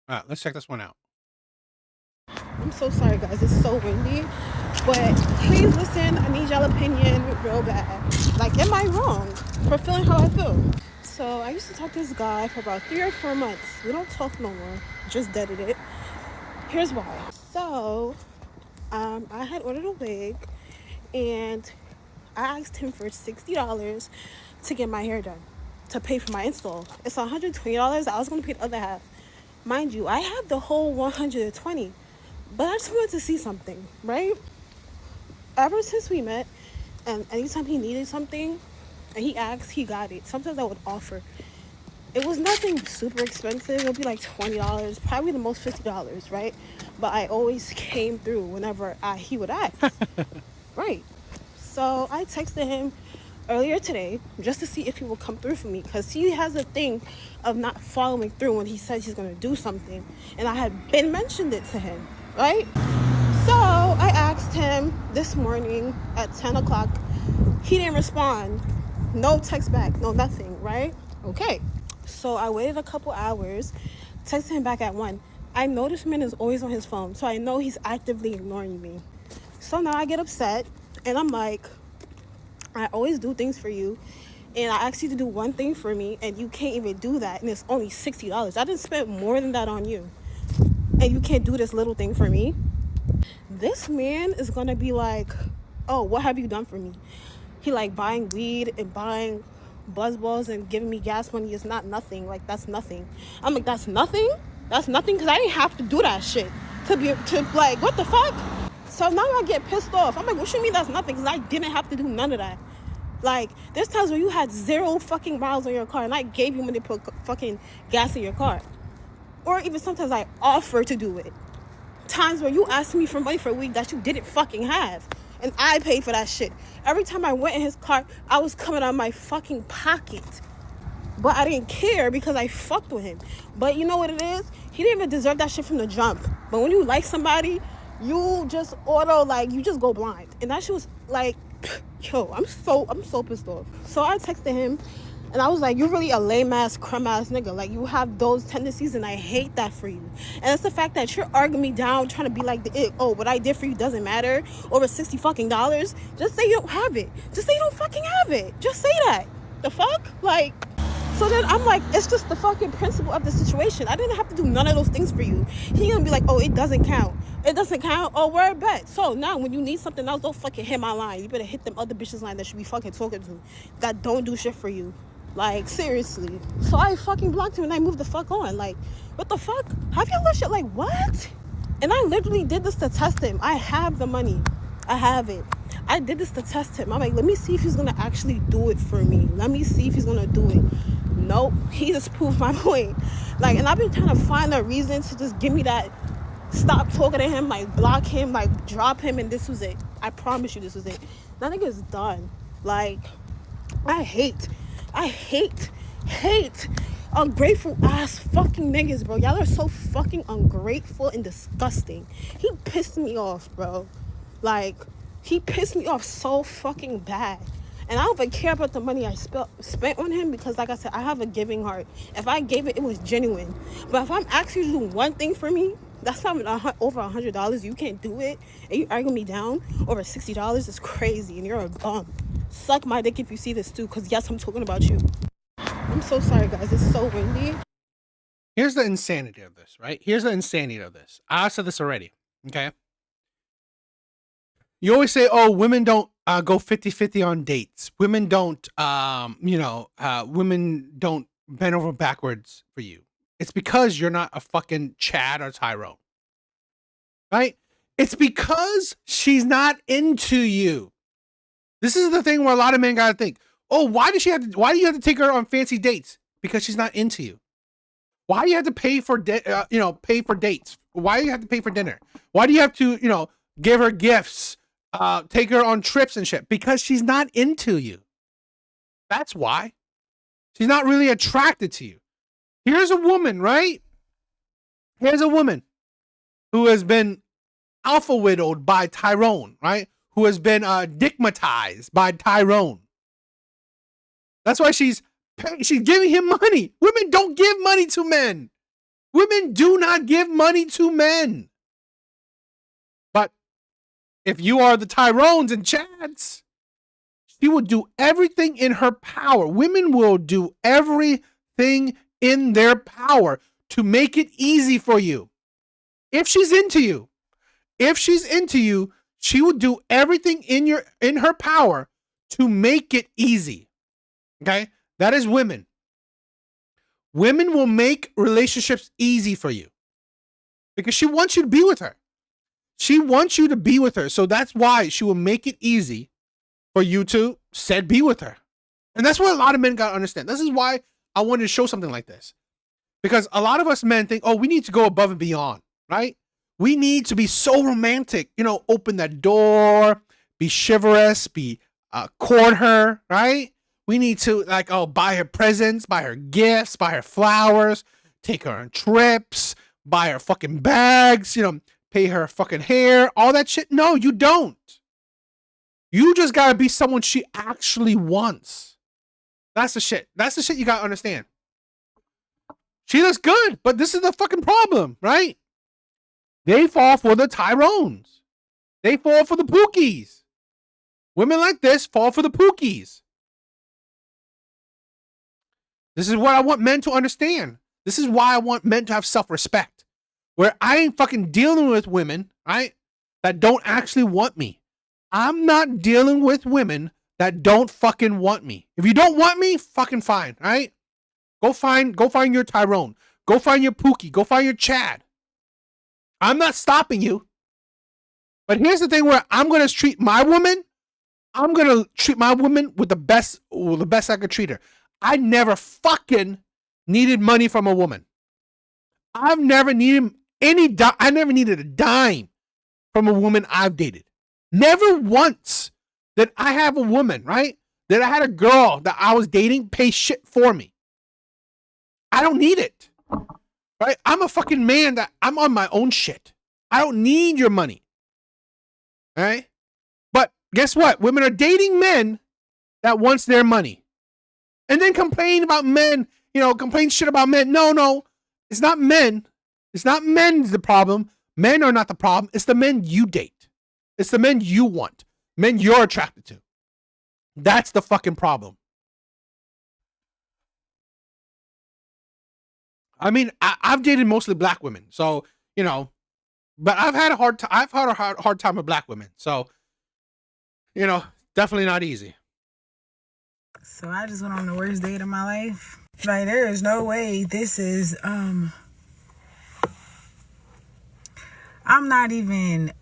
Let's check this one out. I'm so sorry, guys. It's so windy. But please listen. I need y'all opinion real bad. Like, am I wrong for feeling how I feel? So I used to talk to this guy for about 3 or 4 months. We don't talk no more. Just deaded it. Here's why. So I had ordered a wig, and I asked him for $60 to get my hair done, to pay for my install. It's $120. I was gonna pay the other half. Mind you, I have the whole 120, but I just wanted to see something, right? Ever since we met, and anytime he needed something and he asked, he got it. Sometimes I would offer. It was nothing super expensive. It would be like $20, probably the most $50, right? But I always came through whenever he would ask, right? So I texted him earlier today just to see if he will come through for me, because he has a thing of not following through when he says he's going to do something, and I had been mentioned it to him, right? So I asked him this morning at 10 o'clock. He didn't respond. No text back, no nothing, right? Okay. So I waited a couple hours, texted him back at 1. I know this man is always on his phone, so I know he's actively ignoring me. So now I get upset, and I'm like, I always do things for you, and I asked you to do one thing for me, and you can't even do that, and it's only $60. I didn't spend more than that on you, and you can't do this little thing for me. This man is gonna be like, oh, what have you done for me? He like buying weed and buying buzz balls and giving me gas money is not nothing. Like, that's nothing. I'm like, that's nothing? That's nothing? Because I didn't have to do that shit to like, what the fuck? So now I get pissed off. I'm like, what you mean that's nothing? Because I didn't have to do none of that. Like, there's times where you had 0 fucking miles on your car, and I gave you money to put fucking gas in your car. Or even sometimes I offer to do it. Times where you asked me for money for a week that you didn't fucking have, and I paid for that shit. Every time I went in his car, I was coming out of my fucking pocket. But I didn't care because I fucked with him. But you know what it is? He didn't even deserve that shit from the jump. But when you like somebody, you just you just go blind. And that shit was like, yo, I'm so pissed off. So I texted him, and I was like, you're really a lame ass, crumb ass nigga. Like, you have those tendencies, and I hate that for you. And it's the fact that you're arguing me down, trying to be like, oh, what I did for you doesn't matter, over $60 fucking dollars. Just say you don't have it. Just say you don't fucking have it. Just say that. The fuck? Like, so then I'm like, it's just the fucking principle of the situation. I didn't have to do none of those things for you. He gonna be like, oh, it doesn't count. It doesn't count. Oh, word bet. So now when you need something else, don't fucking hit my line. You better hit them other bitches line that should be fucking talking to, that don't do shit for you. Like, seriously. So I fucking blocked him, and I moved the fuck on. Like, what the fuck? Have you shit? Like, what? And I literally did this to test him. I have the money. I have it. I did this to test him. I'm like, let me see if he's gonna actually do it for me. Let me see if he's gonna do it. Nope. He just proved my point. Like, and I've been trying to find a reason to just give me that, stop talking to him, like block him, like drop him, and this was it. I promise you this was it. That nigga's done. Like, I hate ungrateful ass fucking niggas, bro. Y'all are so fucking ungrateful and disgusting. He pissed me off, bro. Like, he pissed me off so fucking bad. And I don't even care about the money I spent on him, because, like I said, I have a giving heart. If I gave it, it was genuine. But if I'm asking you to do one thing for me, that's not over $100. You can't do it, and you arguing me down over $60 is crazy, and you're a bum. Suck my dick if you see this too, because yes, I'm talking about you. I'm so sorry, guys. It's so windy. Here's the insanity of this, right? Here's the insanity of this. I said this already. Okay. You always say, oh, women don't go 50-50 on dates. Women don't, women don't bend over backwards for you. It's because you're not a fucking Chad or Tyrone. Right? It's because she's not into you. This is the thing where a lot of men gotta think, oh, why do you have to take her on fancy dates? Because she's not into you. Why do you have to pay for pay for dates? Why do you have to pay for dinner? Why do you have to, give her gifts, take her on trips and shit? Because she's not into you. That's why. She's not really attracted to you. Here's a woman, right? Here's a woman who has been alpha widowed by Tyrone, right? Who has been digmatized by Tyrone. That's why she's giving him money. Women don't give money to men. Women do not give money to men. But if you are the Tyrones and Chads, she will do everything in her power. Women will do everything in their power to make it easy for you. If she's into you, she will do everything in her power to make it easy. Okay? That is women. Women will make relationships easy for you because she wants you to be with her. She wants you to be with her. So that's why she will make it easy for you to be with her. And that's what a lot of men got to understand. This is why I wanted to show something like this. Because a lot of us men think, oh, we need to go above and beyond, right? We need to be so romantic, open that door, be chivalrous, court her, right? We need to buy her presents, buy her gifts, buy her flowers, take her on trips, buy her fucking bags, pay her fucking hair, all that shit. No, you don't. You just gotta be someone she actually wants. That's the shit. That's the shit you gotta understand. She looks good, but this is the fucking problem, right? They fall for the Tyrones. They fall for the Pookies. Women like this fall for the Pookies. This is what I want men to understand. This is why I want men to have self-respect. Where I ain't fucking dealing with women, right, that don't actually want me. I'm not dealing with women that don't fucking want me. If you don't want me, fucking fine, right? Go find your Tyrone. Go find your Pookie. Go find your Chad. I'm not stopping you. But here's the thing where I'm going to treat my woman. I'm going to treat my woman with the best I could treat her. I never fucking needed money from a woman. I've never needed I never needed a dime from a woman I've dated. Never once did I have a woman, right? That I had a girl that I was dating pay shit for me. I don't need it. Right? I'm a fucking man that I'm on my own shit. I don't need your money. All right? But guess what? Women are dating men that wants their money. And then complain about men, complain shit about men. No. It's not men. It's not men's the problem. Men are not the problem. It's the men you date. It's the men you want. Men you're attracted to. That's the fucking problem. I mean, I've dated mostly black women, so but I've had a hard time with black women, so definitely not easy. So I just went on the worst date of my life. Like, there is no way this is I'm not even.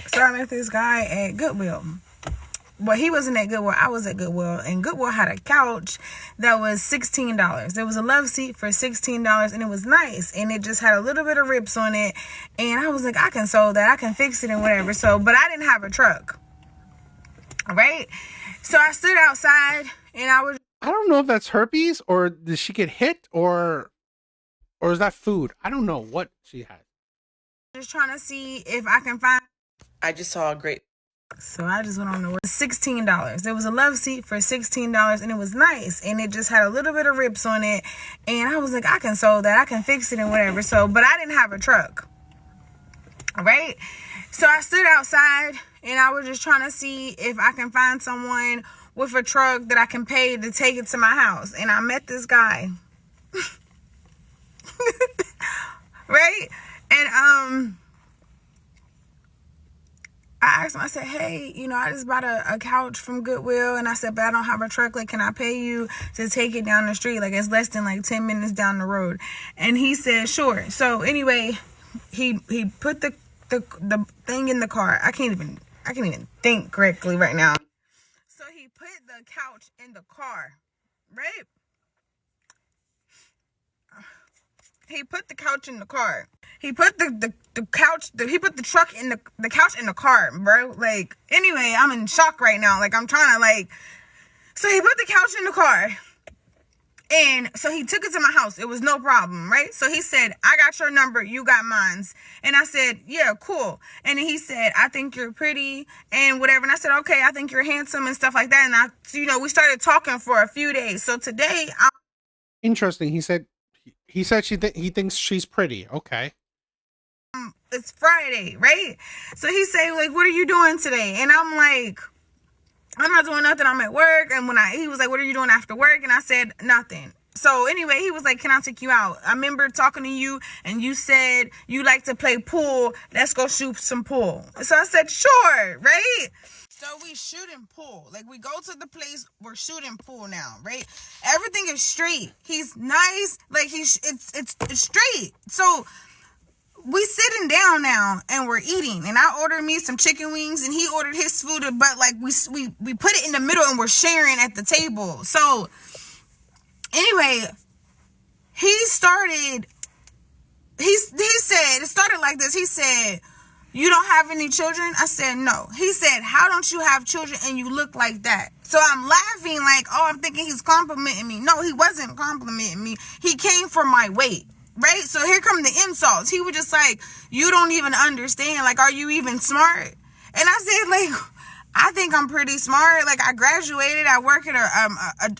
So I met this guy at Goodwill. Well, he wasn't at Goodwill. I was at Goodwill. And Goodwill had a couch that was $16. There was a love seat for $16. And it was nice. And it just had a little bit of rips on it. And I was like, I can sew that. I can fix it and whatever. So, but I didn't have a truck. Right? So I stood outside and I don't know if that's herpes or did she get hit or is that food? I don't know what she had. Just trying to see if I can find. I just saw a great. So I just went on the $16. There was a love seat for $16 and it was nice. And it just had a little bit of rips on it. And I was like, I can sew that. I can fix it and whatever. So, but I didn't have a truck. Right? So I stood outside and I was just trying to see if I can find someone with a truck that I can pay to take it to my house. And I met this guy. Right? And I asked him, I said, hey, I just bought a couch from Goodwill. And I said, but I don't have a truck. Like, can I pay you to take it down the street? Like, it's less than 10 minutes down the road. And he said, sure. So anyway, he put the thing in the car. I can't even think correctly right now. So he put the couch in the car, right? He put the couch in the car. He put the couch, he put the truck in the couch in the car, bro. Like, anyway, I'm in shock right now. Like, I'm trying to so he put the couch in the car. And so he took it to my house. It was no problem, right? So he said, I got your number. You got mine. And I said, yeah, cool. And then he said, I think you're pretty and whatever. And I said, okay, I think you're handsome and stuff like that. And we started talking for a few days. So today, Interesting. He said he thinks she's pretty. Okay. It's Friday, right? So he say, like, what are you doing today? And I'm like, I'm not doing nothing. I'm at work. And he was like, what are you doing after work? And I said, nothing. So anyway, he was like, can I take you out? I remember talking to you and you said you like to play pool. Let's go shoot some pool. So I said, sure, right? So we shooting pool. Like, we go to the place, we're shooting pool now, right? Everything is straight. He's nice. Like, it's straight. So we sitting down now and we're eating, and I ordered me some chicken wings and he ordered his food, but like we put it in the middle and we're sharing at the table. So anyway, he said, it started like this. He said, you don't have any children? I said, no. He said, how don't you have children and you look like that? So I'm laughing like, oh, I'm thinking he's complimenting me. No, he wasn't complimenting me. He came for my weight. Right? So here come the insults. He was just like, you don't even understand. Like, are you even smart? And I said, like, I think I'm pretty smart. Like, I graduated. I work at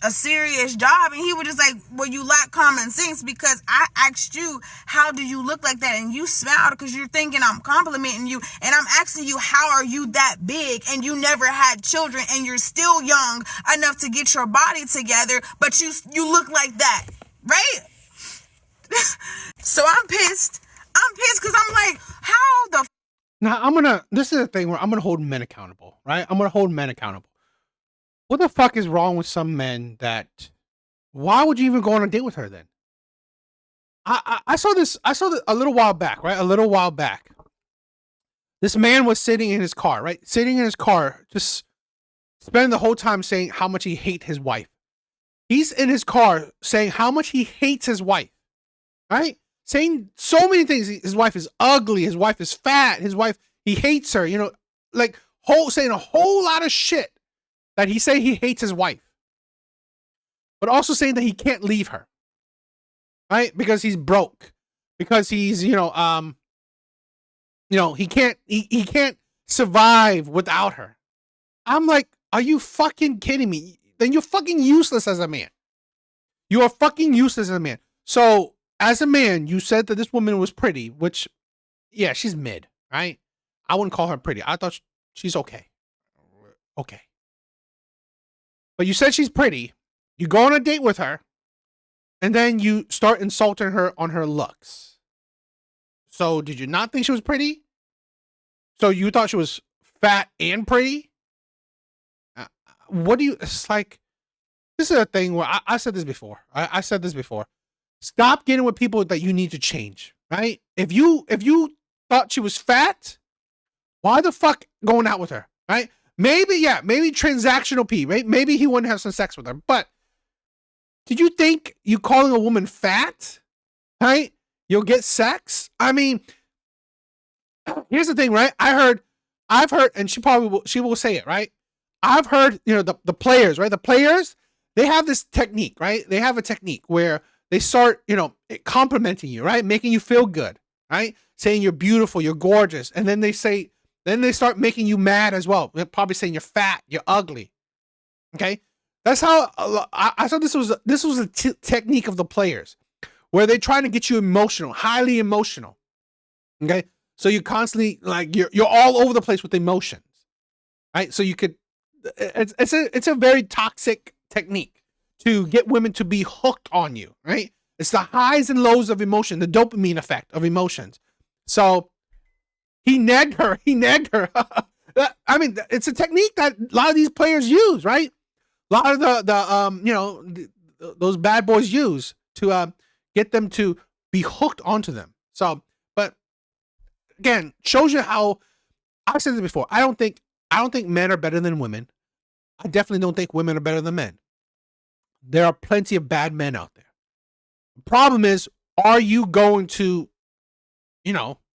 a serious job. And he was just like, well, you lack common sense because I asked you, how do you look like that? And you smiled because you're thinking I'm complimenting you. And I'm asking you, how are you that big? And you never had children and you're still young enough to get your body together. But you look like that. Right? So I'm pissed because I'm like, how the Now this is the thing where I'm gonna hold men accountable, right? I'm gonna hold men accountable. What the fuck is wrong with some men that, why would you even go on a date with her then? I saw this a little while back, right? A little while back. This man was sitting in his car, right? Sitting in his car, just spending the whole time saying how much he hates his wife. He's in his car saying how much he hates his wife. Right? Saying so many things. His wife is ugly. His wife is fat. His wife, he hates her. You know, like saying a whole lot of shit that he hates his wife. But also saying that he can't leave her. Right? Because he's broke. Because he's, he can't survive without her. I'm like, are you fucking kidding me? Then you're fucking useless as a man. You are fucking useless as a man. So, as a man, you said that this woman was pretty, which, yeah, she's mid, right? I wouldn't call her pretty. I thought she's okay. Okay. But you said she's pretty. You go on a date with her, and then you start insulting her on her looks. So, did you not think she was pretty? So, you thought she was fat and pretty? It's like, this is a thing where I said this before. I said this before. Stop getting with people that you need to change, right? If you thought she was fat, why the fuck going out with her, right? Maybe transactional P, right? Maybe he wouldn't have some sex with her. But did you think you calling a woman fat, right, you'll get sex? I mean, here's the thing, right? I've heard, and she will say it, right? I've heard, the players, right? The players, they have this technique, right? They have a technique where they start, complimenting you, right? Making you feel good, right? Saying you're beautiful, you're gorgeous. And then they start making you mad as well. They're probably saying you're fat, you're ugly. Okay? That's how I thought this was a technique of the players where they're trying to get you emotional, highly emotional. Okay? So you constantly, like, you're all over the place with emotions. Right? So you could, it's a very toxic technique to get women to be hooked on you, right? It's the highs and lows of emotion, the dopamine effect of emotions. So he nagged her. I mean, it's a technique that a lot of these players use, right? A lot of those bad boys use to get them to be hooked onto them. So, but again, shows you how, I've said this before. I don't think men are better than women. I definitely don't think women are better than men. There are plenty of bad men out there. The problem is, are you going to,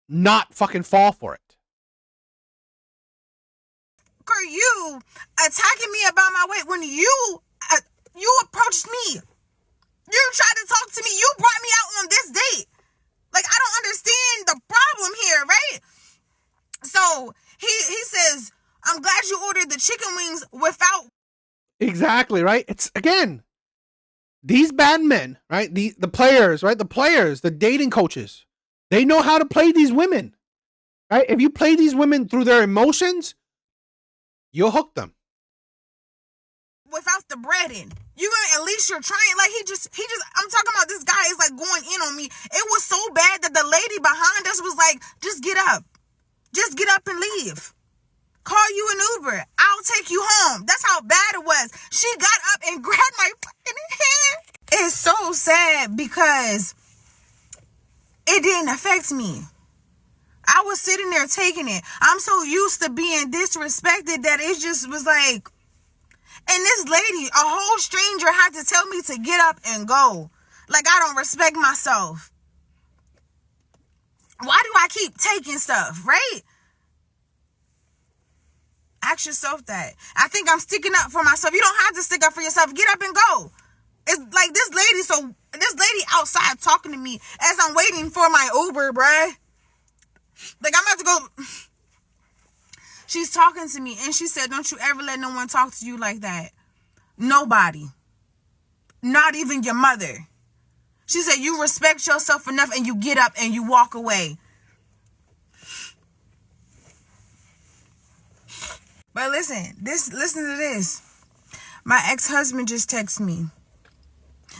not fucking fall for it? Are you attacking me about my weight when you approached me? You tried to talk to me. You brought me out on this date. Like, I don't understand the problem here, right? So he says, I'm glad you ordered the chicken wings without. Exactly, right? It's, again, these bad men, right? The players, right? The players, the dating coaches, they know how to play these women, right? If you play these women through their emotions, you'll hook them. Without the breading, you gonna, at least you're trying. Like he just I'm talking about, this guy is like going in on me. It was so bad that the lady behind us was like, just get up and leave, call you an Uber, I'll take you home. That's how bad it was. She got up and grabbed my fucking hand. It's so sad because it didn't affect me. I was sitting there taking it. I'm so used to being disrespected that it just was like, and this lady, a whole stranger, had to tell me to get up and go. Like I don't respect myself. Why do I keep taking stuff, right? Ask yourself that. I think I'm sticking up for myself. You don't have to stick up for yourself. Get up and go. It's like this lady outside talking to me as I'm waiting for my Uber, bruh. Like I'm about to go. She's talking to me and she said, don't you ever let no one talk to you like that. Nobody. Not even your mother. She said, you respect yourself enough and you get up and you walk away. But listen to this. My ex-husband just texted me.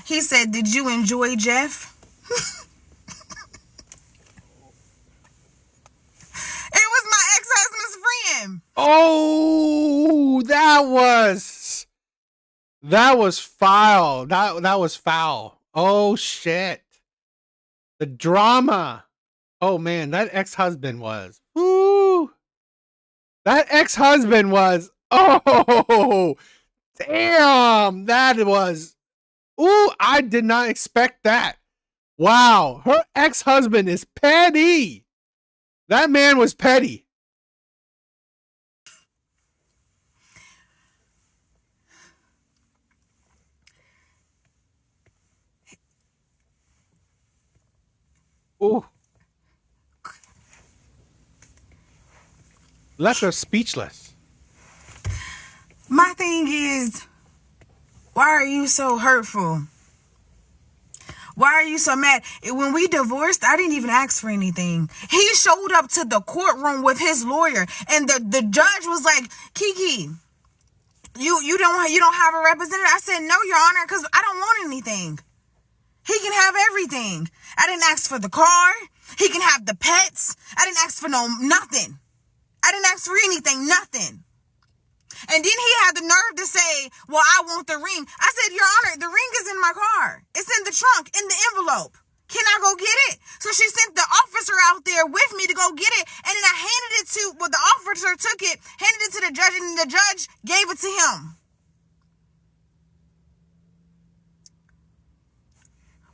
He said, did you enjoy Jeff? It was my ex-husband's friend. Oh, that was foul. That was foul. Oh shit. The drama. Oh man, that ex-husband was. Woo. That ex-husband was. Oh, damn. That was. Ooh, I did not expect that. Wow, her ex-husband is petty. That man was petty. Ooh. Left her speechless. My thing is, why are you so hurtful? Why are you so mad? When we divorced, I didn't even ask for anything. He showed up to the courtroom with his lawyer, and the judge was like, Kiki, you don't have a representative? I said, no, Your Honor, because I don't want anything. He can have everything. I didn't ask for the car. He can have the pets. I didn't ask for nothing. I didn't ask for anything, nothing. And then he had the nerve to say, well, I want the ring. I said, Your Honor, the ring is in my car. It's in the trunk, in the envelope. Can I go get it? So she sent the officer out there with me to go get it. And then I handed it to, well, the officer took it, handed it to the judge, and the judge gave it to him.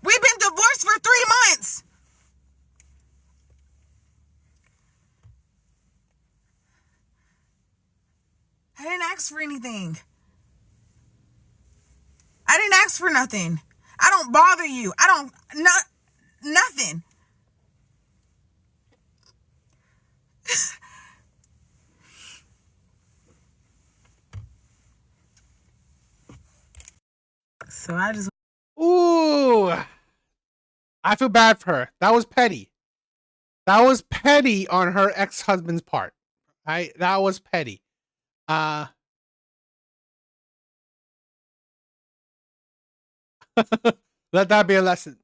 We've been divorced for 3 months. I didn't ask for anything. I didn't ask for nothing. I don't bother you. Nothing. So I just... Ooh. I feel bad for her. That was petty. That was petty on her ex-husband's part. Right? That was petty. Let that be a lesson.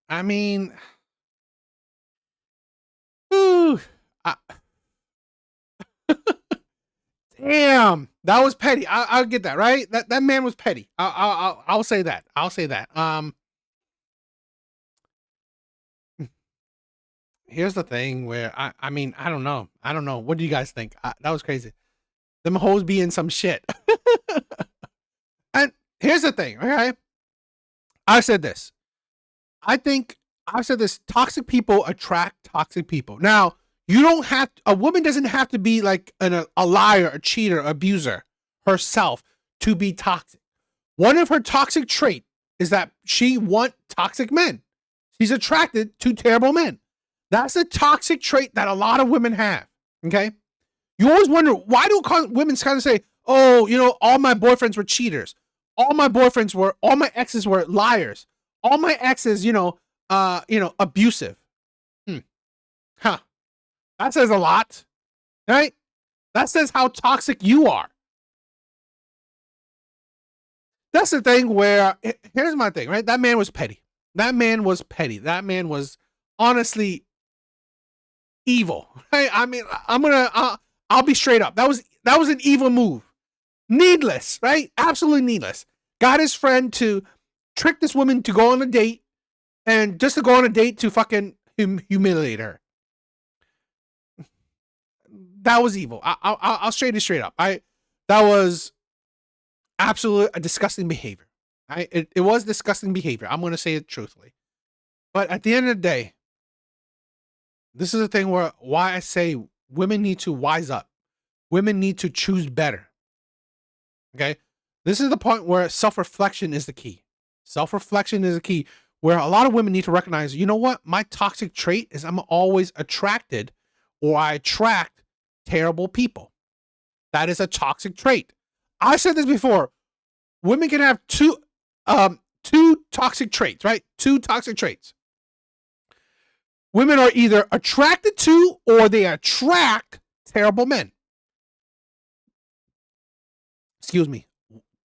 I mean, ooh, damn, that was petty. I'll get that, right? That man was petty. I'll say that. I'll say that. Here's the thing where I mean, I don't know. What do you guys think? That was crazy. Them hoes be in some shit. And here's the thing, okay? I've said this. I've said this. Toxic people attract toxic people. Now, a woman doesn't have to be like a liar, a cheater, abuser herself to be toxic. One of her toxic trait is that she wants toxic men. She's attracted to terrible men. That's a toxic trait that a lot of women have. Okay? You always wonder, why do women kind of say, oh, all my boyfriends were cheaters? all my exes were liars. All my exes, abusive. Huh. That says a lot, right? That says how toxic you are. That's the thing where, here's my thing, right? That man was petty. That man was honestly evil, right? I mean, I'll be straight up. That was an evil move. Needless, right? Absolutely needless. Got his friend to trick this woman to go on a date, and just to go on a date to fucking humiliate her. That was evil. I'll straight up. That was absolute a disgusting behavior. It was disgusting behavior. I'm going to say it truthfully. But at the end of the day, this is the thing why I say women need to wise up. Women need to choose better. Okay? This is the point where self-reflection is the key. Self-reflection is the key, where a lot of women need to recognize, you know what? My toxic trait is I'm always attracted, or I attract terrible people. That is a toxic trait. I said this before. Women can have two toxic traits, right? Two toxic traits. Women are either attracted to or they attract terrible men. Excuse me.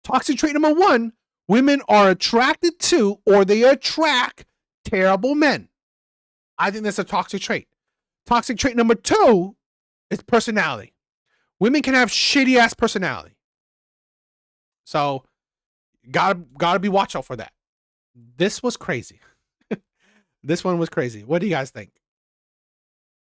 Toxic trait number 1, women are attracted to or they attract terrible men. I think that's a toxic trait. Toxic trait number 2 is personality. Women can have shitty ass personality. So gotta be watchful for that. This was crazy. This one was crazy. What do you guys think?